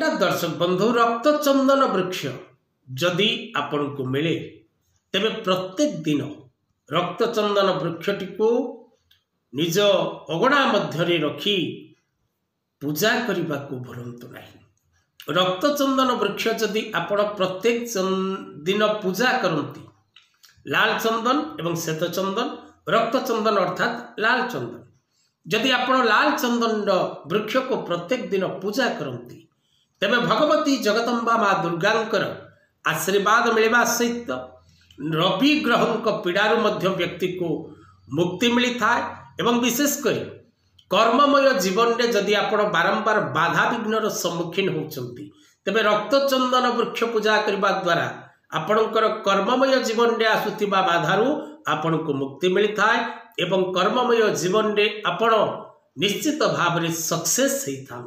आईटा दर्शक बंधु रक्तचंदन वृक्ष जदि आपण को मिले तेबे प्रत्येक दिन रक्तचंदन वृक्षटी को निज अगणा मध्य रखी पूजा करने को भूलु नहीं। रक्तचंदन वृक्ष जदि आपण प्रत्येक दिन पूजा करती लाल चंदन एवं श्वेत चंदन रक्तचंदन अर्थात लाल चंदन जदि आपण लाल चंदन वृक्ष को प्रत्येक दिन पूजा करती तेबे भगवती जगदम्बा माँ दुर्गांकर आशीर्वाद मिलवा सहित रवि ग्रहों पीड़ारू मध्य व्यक्ति को मुक्ति मिली थाए एवं विशेषकर कर्ममय जीवन में जदि आपण बारंबार बाधा विघ्नर सम्मुखीन होती तेबे रक्तचंदन वृक्ष पूजा करने द्वारा आपणकर कर्ममय जीवन में आसुथिबा बाधारू आपण को मुक्ति मिली थाए एवं कर्ममय जीवन में आपण निश्चित भाव में सक्सेस होता।